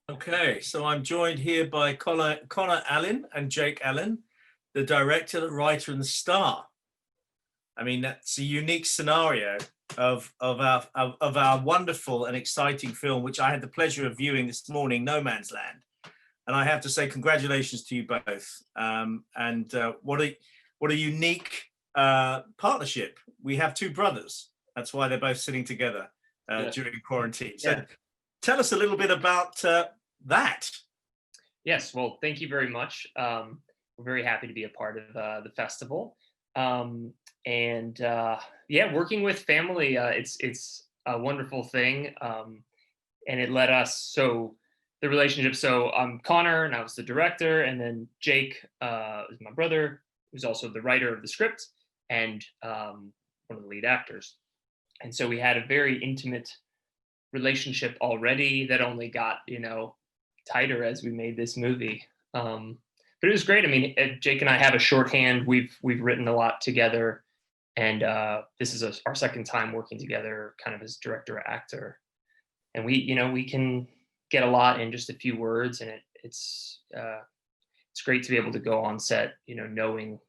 Okay, so I'm joined here by Connor Allen and Jake Allen, the director, the writer, and the star. I mean, that's a unique scenario of our wonderful and exciting film, which I had the pleasure of viewing this morning, No Man's Land. And I have to say, congratulations to you both. What a unique partnership. We have two brothers. That's why they're both sitting together during quarantine. So tell us a little bit about that. Yes, well, thank you very much. We're very happy to be a part of the festival. Working with family, it's a wonderful thing, and it led us the relationship. So I'm Connor, and I was the director, and then Jake is my brother, who's also the writer of the script and one of the lead actors. And so we had a very intimate relationship already that only got tighter as we made this movie. But it was great. I mean, Jake and I have a shorthand. We've written a lot together, and this is our second time working together, kind of as director actor. And we can get a lot in just a few words, and it's great to be able to go on set, knowing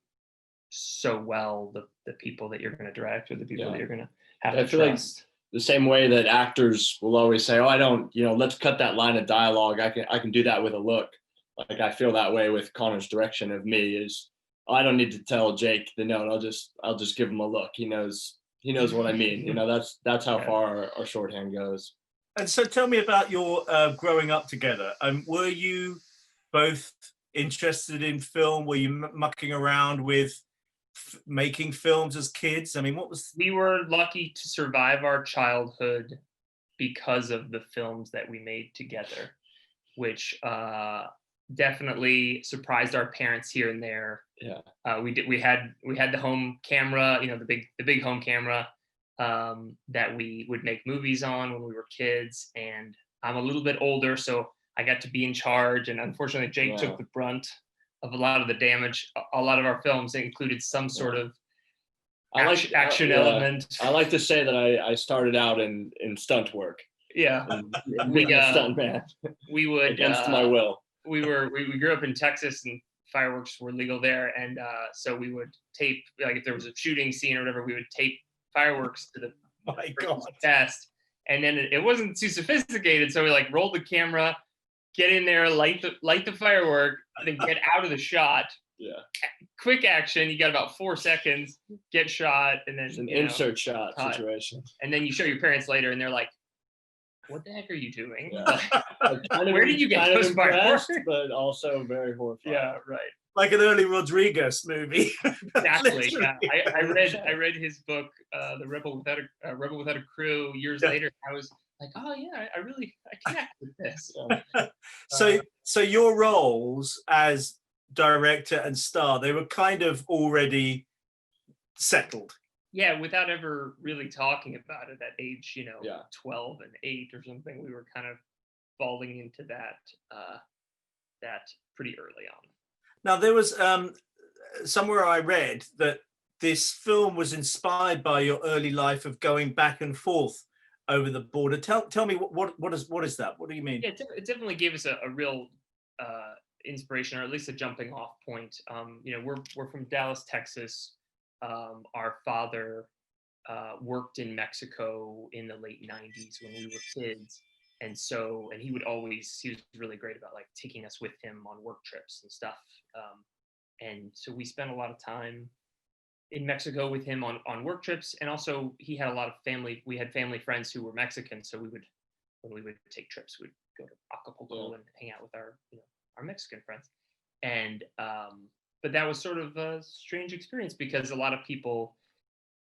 so well the people that you're going to direct, or the people that you're going to have to trust. The same way that actors will always say, "Oh, I don't, let's cut that line of dialogue. I can do that with a look." Like, I feel that way with Connor's direction of me is, I don't need to tell Jake the note. I'll just give him a look. He knows what I mean. That's how far our shorthand goes. And so tell me about your growing up together. Were you both interested in film? Were you mucking around with making films as kids? I mean, We were lucky to survive our childhood because of the films that we made together, which definitely surprised our parents here and there. We had the home camera, the big home camera that we would make movies on when we were kids. And I'm a little bit older, so I got to be in charge. And unfortunately, Jake took the brunt of a lot of the damage. A lot of our films included some sort of action element. I like to say that I started out in stunt work. Yeah, we a stunt man. We would against my will. We grew up in Texas, and fireworks were legal there, and so we would tape, like, if there was a shooting scene or whatever, we would tape fireworks to the test. And then it wasn't too sophisticated, so we rolled the camera, get in there, light the firework, then get out of the shot. Quick action. You got about 4 seconds, get shot, and then it's an insert shot cut. Situation. And then you show your parents later, and they're like, "What the heck are you doing? Where did you get those fireworks?" But also very horrifying. Yeah, right. Like an early Rodriguez movie. Exactly. I read his book, The Rebel Without a Crew, years later. I was like, oh yeah, I connect with this. So your roles as director and star, they were kind of already settled. Yeah, without ever really talking about it at age, 12 and 8 or something, we were kind of falling into that pretty early on. Now, there was somewhere I read that this film was inspired by your early life of going back and forth over the border. Tell me what is that? What do you mean? Yeah, it definitely gave us a real inspiration, or at least a jumping off point. We're from Dallas, Texas. Our father worked in Mexico in the late 90s when we were kids. And he was really great about taking us with him on work trips and stuff. And so we spent a lot of time in Mexico with him on work trips. And also he had a lot of family. We had family friends who were Mexican. So when we would take trips, we'd go to Acapulco and hang out with our Mexican friends. And, but that was sort of a strange experience because a lot of people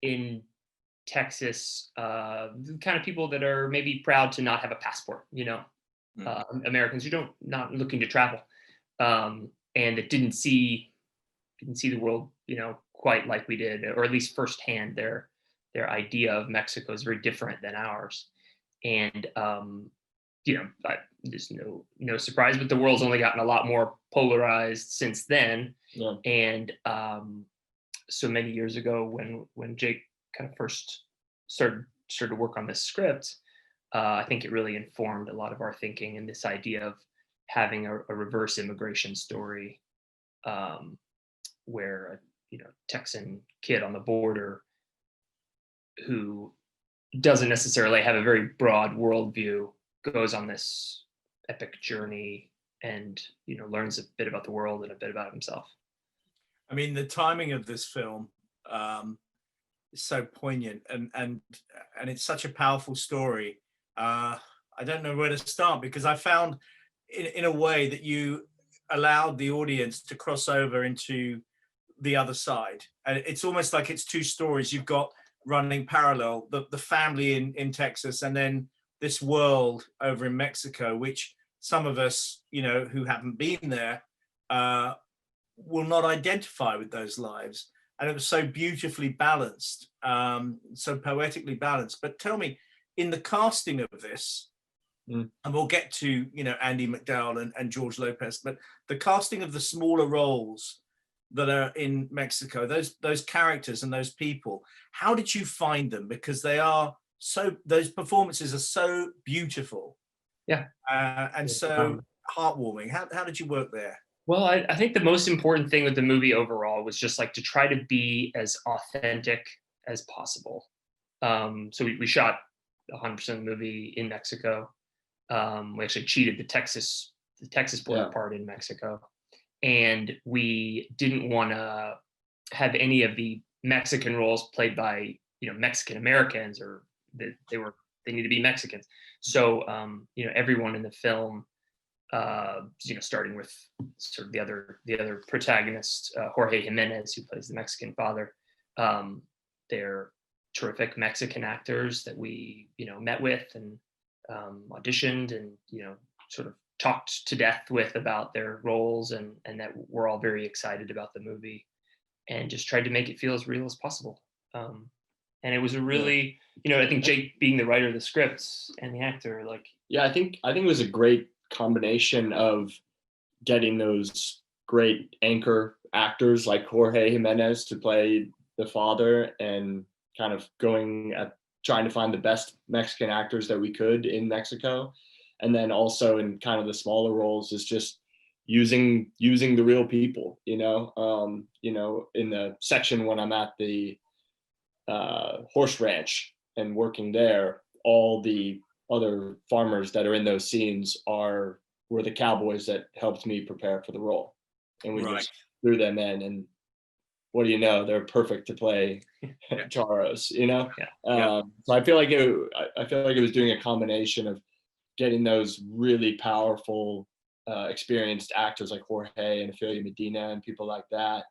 in Texas, the kind of people that are maybe proud to not have a passport, Americans who not looking to travel, and that didn't see the world, quite like we did, or at least firsthand. Their idea of Mexico is very different than ours, and there's no surprise, but the world's only gotten a lot more polarized since then. And so many years ago, when Jake kind of first started to work on this script, I think it really informed a lot of our thinking, and this idea of having a reverse immigration story, um, where a Texan kid on the border who doesn't necessarily have a very broad worldview goes on this epic journey and learns a bit about the world and a bit about himself. I mean, the timing of this film um, is so poignant, and it's such a powerful story. I don't know where to start, because I found, in a way, that you allowed the audience to cross over into the other side, and it's almost like it's two stories you've got running parallel: the family in Texas, and then this world over in Mexico, which some of us, who haven't been there, uh, will not identify with those lives. And it was so beautifully balanced, so poetically balanced. But tell me, in the casting of this, and we'll get to Andy McDowell and George Lopez, but the casting of the smaller roles that are in Mexico, those characters and those people, how did you find them? Because those performances are so beautiful, Yeah. and so heartwarming. How did you work there? Well, I think the most important thing with the movie overall was just like to try to be as authentic as possible. So we shot 100% of the movie in Mexico. We actually cheated the Texas border part in Mexico, and we didn't want to have any of the Mexican roles played by Mexican Americans, or that they need to be Mexicans. So everyone in the film, starting with sort of the other protagonist, Jorge Jimenez, who plays the Mexican father. They're terrific Mexican actors that we met with and auditioned and sort of talked to death with about their roles, and that we're all very excited about the movie, and just tried to make it feel as real as possible. And it was a really, I think Jake being the writer of the scripts and the actor, like, I think it was a great combination of getting those great anchor actors like Jorge Jimenez to play the father, and kind of going at trying to find the best Mexican actors that we could in Mexico. And then also in kind of the smaller roles is just using the real people, in the section when I'm at the horse ranch and working there, all the other farmers that are in those scenes were the cowboys that helped me prepare for the role, and we just threw them in, and what do you know, they're perfect to play Charros. So I feel like it was doing a combination of getting those really powerful experienced actors like Jorge and Ophelia Medina and people like that,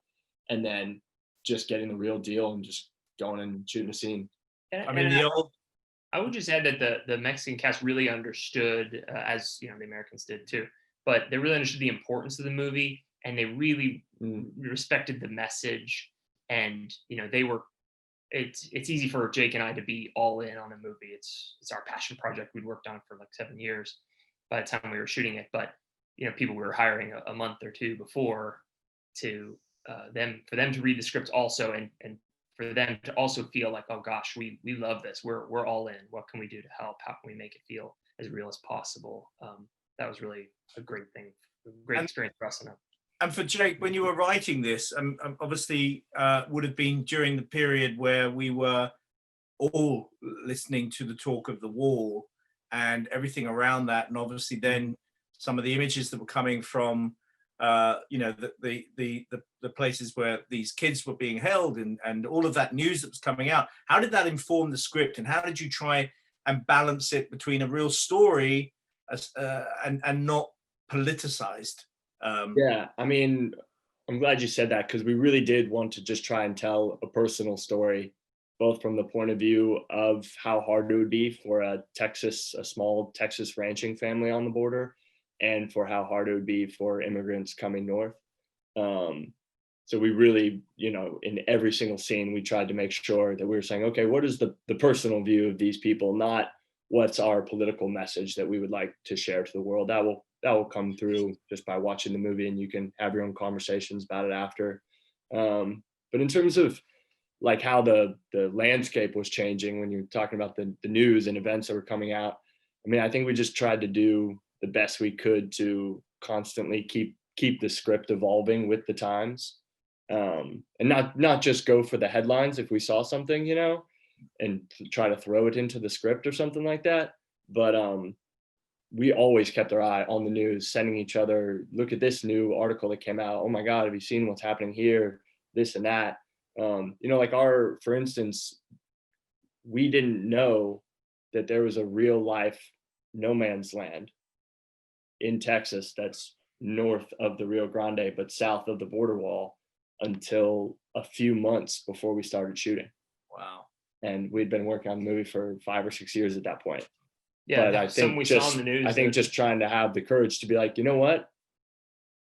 and then just getting the real deal and just going and shooting a scene. I would just add that the Mexican cast really understood, as the Americans did too, but they really understood the importance of the movie, and they really respected the message. And it's easy for Jake and I to be all in on a movie. It's our passion project. We'd worked on it for like 7 years by the time we were shooting it. But people we were hiring a month or two before to for them to read the script also, and for them to also feel like, oh gosh, we love this. We're all in. What can we do to help? How can we make it feel as real as possible? That was really a great thing, experience for us. And for Jake, when you were writing this, obviously would have been during the period where we were all listening to the talk of the wall and everything around that, and obviously then some of the images that were coming from the places where these kids were being held, and all of that news that was coming out. How did that inform the script, and how did you try and balance it between a real story and not politicized? I mean, I'm glad you said that, because we really did want to just try and tell a personal story, both from the point of view of how hard it would be for a small Texas ranching family on the border, and for how hard it would be for immigrants coming north. So we really, in every single scene, we tried to make sure that we were saying, okay, what is the personal view of these people, not what's our political message that we would like to share to the world. That will come through just by watching the movie, and you can have your own conversations about it after. But in terms of like how the landscape was changing when you're talking about the news and events that were coming out, I mean, I think we just tried to do the best we could to constantly keep the script evolving with the times, and not just go for the headlines if we saw something, and try to throw it into the script or something like that. But we always kept our eye on the news, sending each other, look at this new article that came out. Oh my God, have you seen what's happening here? This and that. Like for instance, we didn't know that there was a real life no man's land in Texas that's north of the Rio Grande, but south of the border wall until a few months before we started shooting. Wow. And we'd been working on the movie for 5 or 6 years at that point. Yeah, But I think we saw in the news. I think just trying to have the courage to be like, you know what,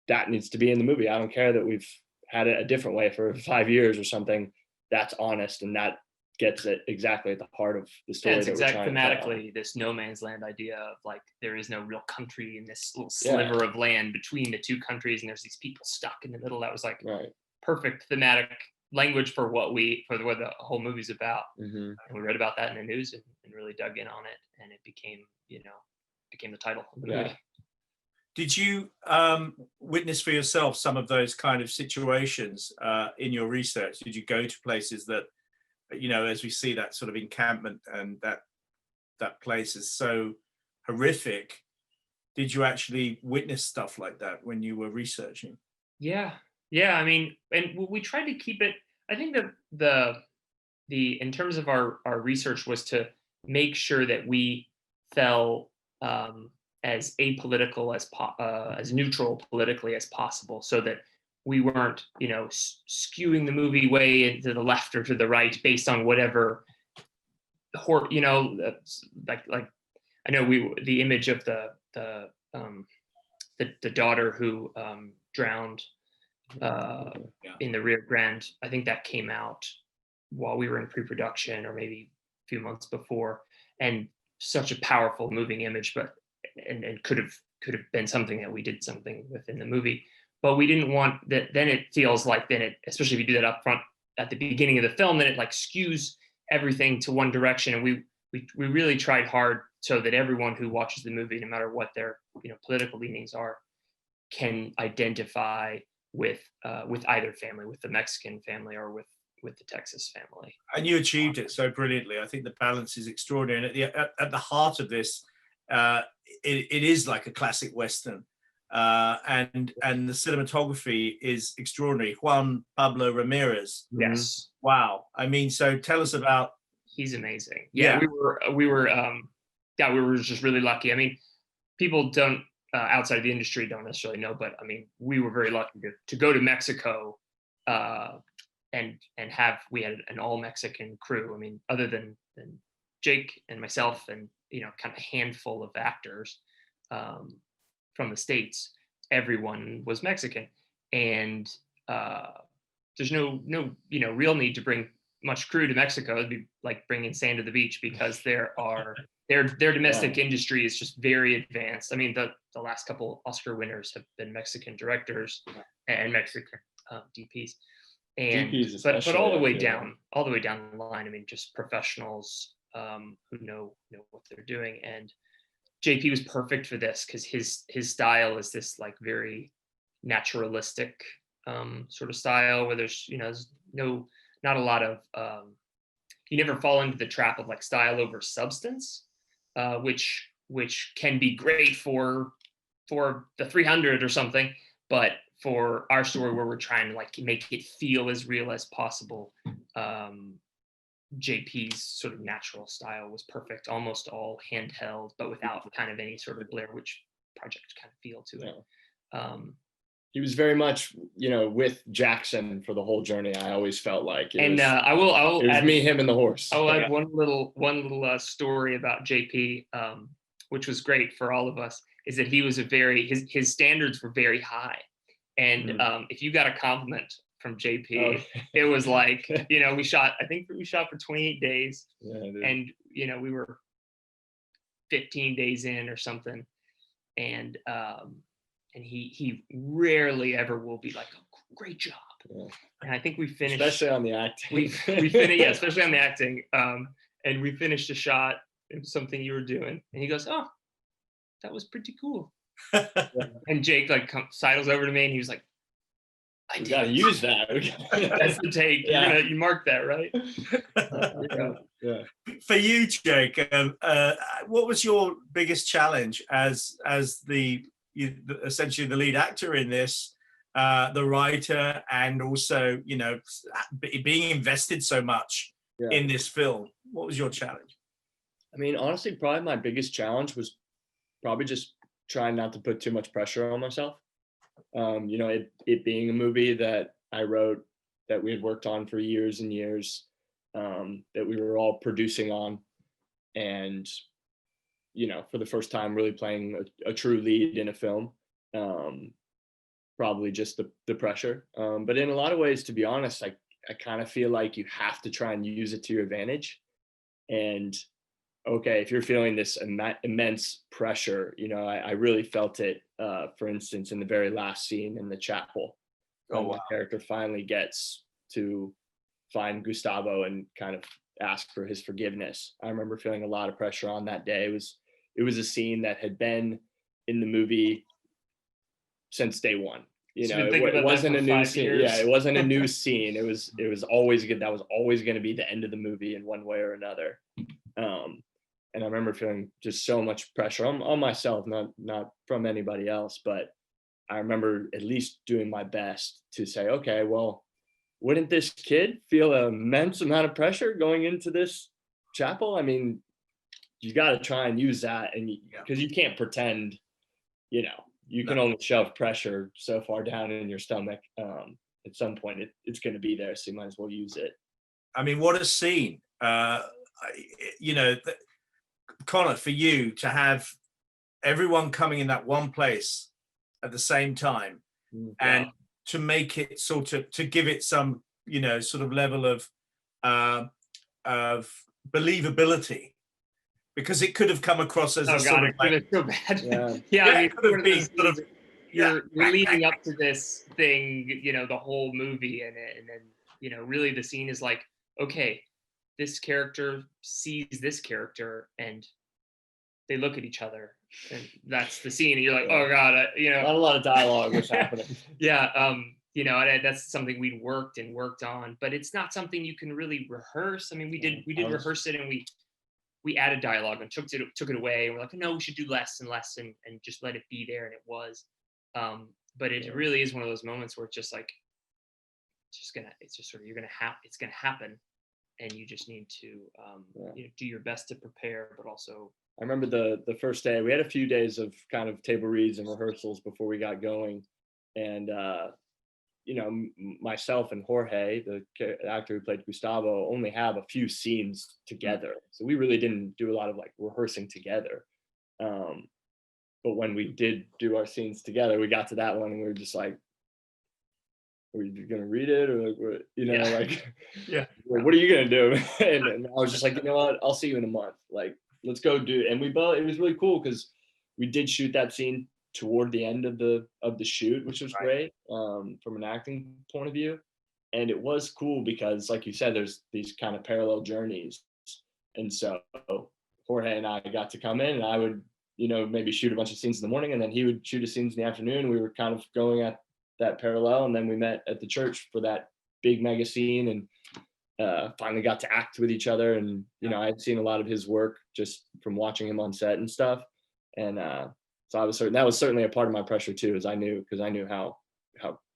that needs to be in the movie. I don't care that we've had it a different way for 5 years or something. That's honest, and that gets it exactly at the heart of the story. Yeah, it's that we're trying to tell. thematically this no man's land idea of like there is no real country in this little sliver of land between the two countries, and there's these people stuck in the middle. That was like perfect thematic language for what the whole movie's about. Mm-hmm. And we read about that in the news and really dug in on it, and it became the title of the movie. Did you witness for yourself some of those kind of situations in your research? Did you go to places that, as we see that sort of encampment and that place is so horrific? Did you actually witness stuff like that when you were researching? Yeah. I mean, and we tried to keep it. I think that the in terms of our research was to make sure that we fell as apolitical as neutral politically as possible, so that we weren't skewing the movie way into the left or to the right based on whatever like I know the image of the daughter who drowned in the Rio Grande. I think that came out while we were in pre-production or maybe a few months before, and such a powerful moving image, but and could have been something that we did something within the movie. But we didn't want that. Then it feels like especially if you do that up front at the beginning of the film, then it like skews everything to one direction. And we really tried hard so that everyone who watches the movie, no matter what their political leanings are, can identify with either family, with the Mexican family or with the Texas family. And you achieved it so brilliantly. I think the balance is extraordinary. And at the heart of this, it is like a classic Western. And the cinematography is extraordinary. Juan Pablo Ramirez. Yes. Wow. I mean, so tell us about. He's amazing. Yeah. We were just really lucky. I mean, people don't outside of the industry don't necessarily know, but I mean, we were very lucky to go to Mexico and we had an all Mexican crew. I mean, other than Jake and myself and kind of a handful of actors from the States, everyone was Mexican, and there's no real need to bring much crew to Mexico. It'd be like bringing sand to the beach, because their domestic industry is just very advanced. I mean, the last couple Oscar winners have been Mexican directors and Mexican DPs, and but all the way down the line. I mean, just professionals who know what they're doing. And JP was perfect for this because his style is this like very naturalistic sort of style where there's not a lot of you never fall into the trap of like style over substance, which can be great for the 300 or something, but for our story where we're trying to like make it feel as real as possible, JP's sort of natural style was perfect, almost all handheld, but without kind of any sort of Blair Witch Project kind of feel to it. He was very much, with Jackson for the whole journey. I always felt like I will it was add, me, him, and the horse. I'll add one little story about JP, which was great for all of us, is that he was his standards were very high, and if you got a compliment from JP, it was like we shot for 28 days, and we were 15 days in or something, and he rarely ever will be like, oh, great job. And I think we finished, especially on the acting. we finished, especially on the acting, and we finished a shot It was something you were doing. And he goes, oh, that was pretty cool. And Jake like sidles over to me and he was like, We gotta use that. That's the take. Yeah. You marked that, right? Yeah. For you, Jake, what was your biggest challenge as essentially the lead actor in this, the writer, and also, you know, being invested so much in this film? What was your challenge? I mean, honestly, probably my biggest challenge was probably just trying not to put too much pressure on myself. You know, it being a movie that I wrote, that we had worked on for years and years, that we were all producing on, and, you know, for the first time really playing a true lead in a film. Probably just the pressure. But in a lot of ways, to be honest, I kind of feel like you have to try and use it to your advantage. And okay, if you're feeling this immense pressure, you know, I really felt it, for instance, in the very last scene in the chapel. Oh, wow. My character finally gets to find Gustavo and kind of ask for his forgiveness. I remember feeling a lot of pressure on that day. It was a scene that had been in the movie since day one. You know, it wasn't a new scene. Yeah, it wasn't a new scene. It was always good. That was always going to be the end of the movie in one way or another. And I remember feeling just so much pressure on myself, not from anybody else, but I remember at least doing my best to say, okay, well, wouldn't this kid feel an immense amount of pressure going into this chapel? I mean, you got to try and use that, and because you can't pretend, you know, you can only shove pressure so far down in your stomach. At some point, it's going to be there, so you might as well use it. I mean, what a scene! You know, Connor, for you to have everyone coming in that one place at the same time, and to make it sort of, to give it some, you know, sort of level of believability, because it could have come across as a sort of like, so bad. Yeah, I mean, it could have been sort of, you're leading up to this thing, you know, the whole movie, and then, you know, really the scene is like, okay, this character sees this character and they look at each other, and that's the scene, and you're like, oh god, you know, not a lot of dialogue was happening. You know, and that's something we'd worked on, but it's not something you can really rehearse. I mean, we did rehearse it, and we added dialogue and took it away, and we're like, no, we should do less and less, and just let it be there, and it was. But it really is one of those moments where it's just like, it's gonna happen, and you just need to you know, do your best to prepare, but also. I remember the first day, we had a few days of kind of table reads and rehearsals before we got going, and you know, myself and Jorge, the actor who played Gustavo, only have a few scenes together, so we really didn't do a lot of like rehearsing together. But when we did do our scenes together, we got to that one and we were just like, are you gonna read it, or like, you know, like, what are you gonna do? And I was just like, you know what, I'll see you in a month, like, let's go do it. And we both, it was really cool because we did shoot that scene toward the end of the shoot, which was great, from an acting point of view. And it was cool because, like you said, there's these kind of parallel journeys, and so Jorge and I got to come in, and I would, you know, maybe shoot a bunch of scenes in the morning, and then he would shoot his scenes in the afternoon. We were kind of going at that parallel, and then we met at the church for that big mega scene, and finally got to act with each other. And you know, I had seen a lot of his work just from watching him on set and stuff, and so I was certain that was certainly a part of my pressure too, because I knew how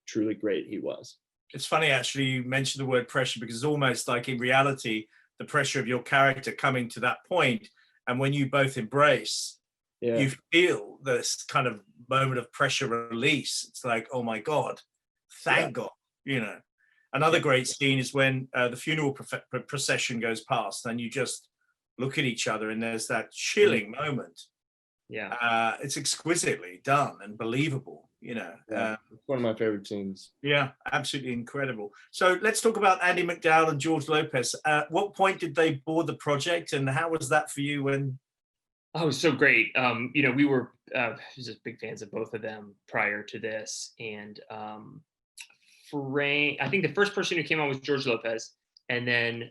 truly great he was. It's funny actually you mentioned the word pressure, because it's almost like in reality the pressure of your character coming to that point, and when you both embrace, you feel this kind of moment of pressure release. It's like, oh my god, thank God, you know. Another great scene is when the funeral procession goes past, and you just look at each other, and there's that chilling moment. It's exquisitely done and believable, you know. It's one of my favorite scenes. Yeah, absolutely incredible. So let's talk about Andy McDowell and George Lopez. At what point did they board the project, and how was that for you when? Oh, it was so great. You know, we were just big fans of both of them prior to this, and Frank, I think the first person who came on was George Lopez, and then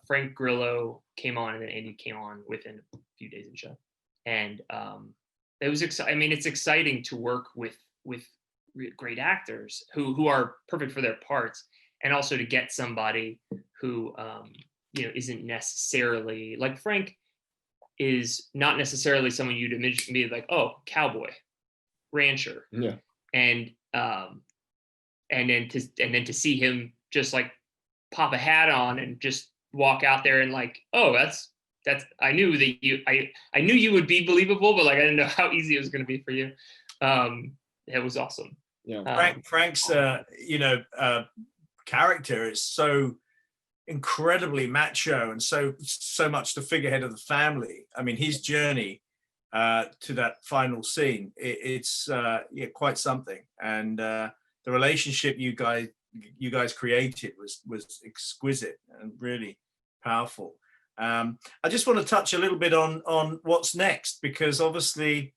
Frank Grillo came on, and then Andy came on within a few days of the show, and it was exciting. I mean, it's exciting to work with great actors who are perfect for their parts, and also to get somebody who isn't necessarily like Frank is not necessarily someone you'd immediately be like, oh, cowboy, rancher, Yeah. and then to see him just like pop a hat on and just walk out there and like, oh, that's I knew that I knew you would be believable, but like I didn't know how easy it was going to be for you. It was awesome. Yeah. Frank's character is so incredibly macho and so much the figurehead of the family. I mean, his journey to that final scene, it's quite something. And the relationship you guys created was exquisite and really powerful. I just want to touch a little bit on what's next, because obviously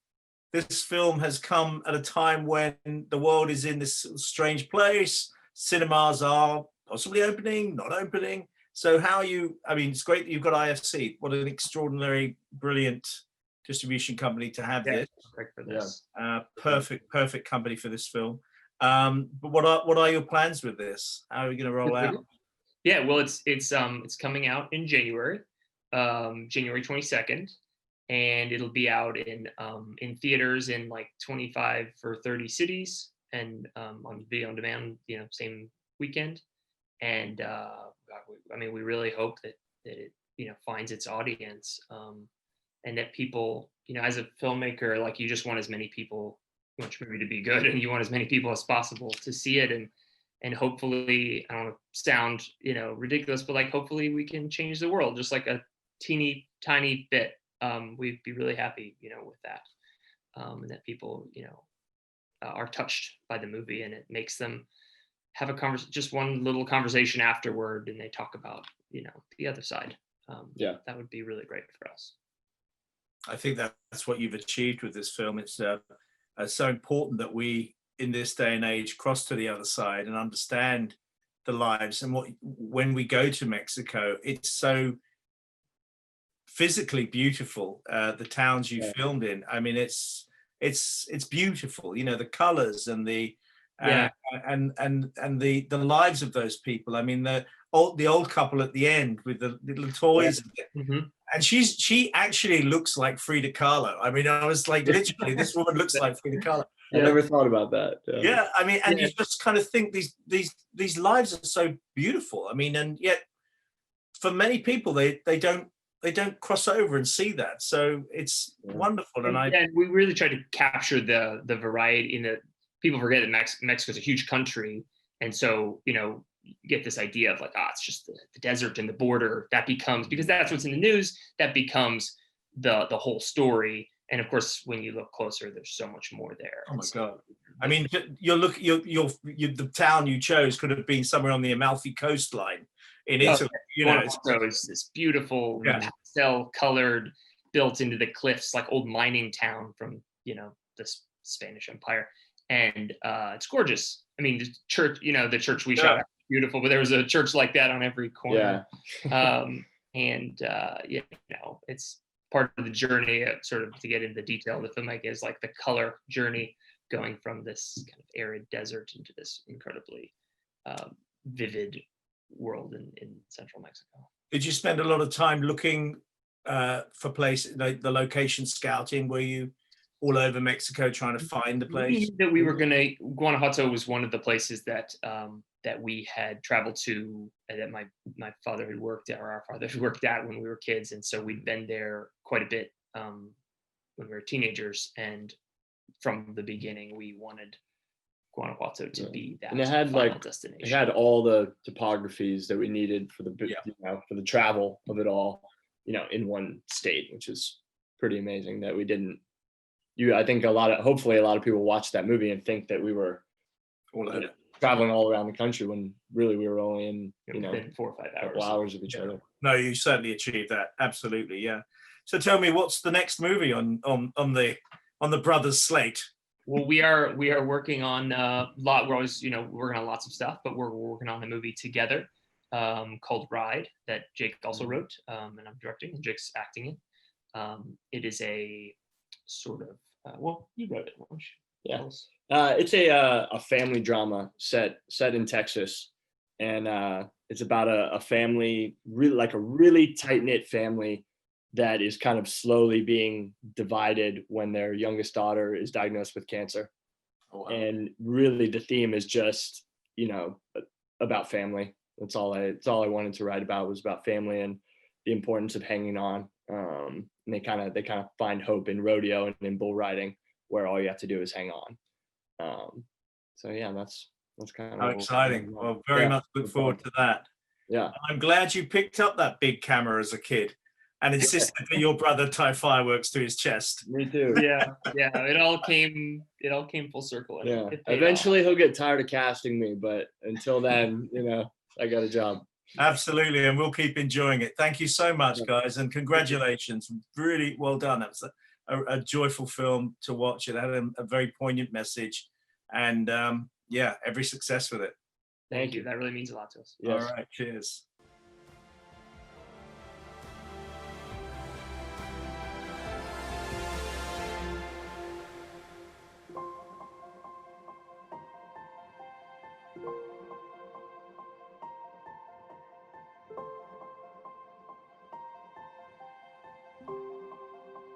this film has come at a time when the world is in this strange place. Cinemas are possibly opening, not opening. So how are you? I mean, it's great that you've got IFC. What an extraordinary, brilliant distribution company to have this. Great for this. Perfect company for this film. But what are your plans with this? How are we going to roll out? Yeah, well, it's coming out in January 22nd, and it'll be out in theaters in like 25 or 30 cities, and on video on demand, same weekend. And I mean, we really hope that it finds its audience, and that people, as a filmmaker, like you just want as many people, you want your movie to be good, and you want as many people as possible to see it, and hopefully, I don't want to sound ridiculous, but like hopefully we can change the world just like a teeny tiny bit. We'd be really happy with that, and that people are touched by the movie, and it makes them have just one little conversation afterward, and they talk about the other side. That would be really great for us. I think that's what you've achieved with this film. It's so important that we, in this day and age, cross to the other side and understand the lives. And when we go to Mexico, it's so physically beautiful. The towns you filmed in, I mean, it's beautiful. The colors and the and the lives of those people. I mean, the old couple at the end with the little toys. Mm-hmm. And she actually looks like Frida Kahlo. I mean, I was like, literally, this woman looks like Frida Kahlo. I never thought about that. Yeah, I mean, and you just kind of think these lives are so beautiful. I mean, and yet for many people, they don't cross over and see that. So it's wonderful. And we really try to capture the variety in that. People forget that Mexico's a huge country, and so you get this idea of like, it's just the desert and the border. That becomes, because that's what's in the news, that becomes the whole story. And of course, when you look closer, there's so much more there. Oh my God! I mean, the town you chose could have been somewhere on the Amalfi coastline in Italy. It's this beautiful pastel-colored, built into the cliffs, like old mining town from the Spanish Empire, and it's gorgeous. I mean, the church, the church we shot at, beautiful, but there was a church like that on every corner. It's part of the journey, sort of to get into the detail of the filmmaker, is like the color journey, going from this kind of arid desert into this incredibly vivid world in central Mexico. Did you spend a lot of time looking for places, the location scouting? Were you all over Mexico trying to find the place? That we were gonna, Guanajuato was one of the places that we had traveled to, that my father had worked at, or our father had worked at when we were kids, and so we'd been there quite a bit when we were teenagers. And from the beginning, we wanted Guanajuato to be that. And it had destination. It had all the topographies that we needed for the for the travel of it all, in one state, which is pretty amazing that we didn't. I think hopefully a lot of people watch that movie and think that we were traveling all around the country, when really we were only in, within 4 or 5 hours. Couple hours of each other. No, you certainly achieved that. Absolutely, yeah. So tell me, what's the next movie on the brothers' slate? Well, we are working on we're always working on lots of stuff, but we're working on a movie together. called Ride that Jake also wrote, and I'm directing, and Jake's acting in. It is a sort of well, you wrote it. Why don't you tell us? It's a family drama set in Texas, and it's about a family, really like a really tight knit family that is kind of slowly being divided when their youngest daughter is diagnosed with cancer. Oh, wow. And really, the theme is just, you know, about family. That's all I wanted to write about, was about family and the importance of hanging on. And they kind of find hope in rodeo and in bull riding, where all you have to do is hang on. So yeah, that's kind of How exciting. Well, very Yeah. much look forward to that. Yeah. I'm glad you picked up that big camera as a kid and insisted that your brother tie fireworks to his chest. Me too. Yeah, it all came full circle. And Yeah. it paid Eventually off. he'll get tired of casting me, but until then, you know, I got a job. Absolutely, and we'll keep enjoying it. Thank you so much, guys, and congratulations. Really well done. That was a joyful film to watch. It had a very poignant message, and yeah, every success with it. Thank you. That really means a lot to us. Yes. All right, cheers.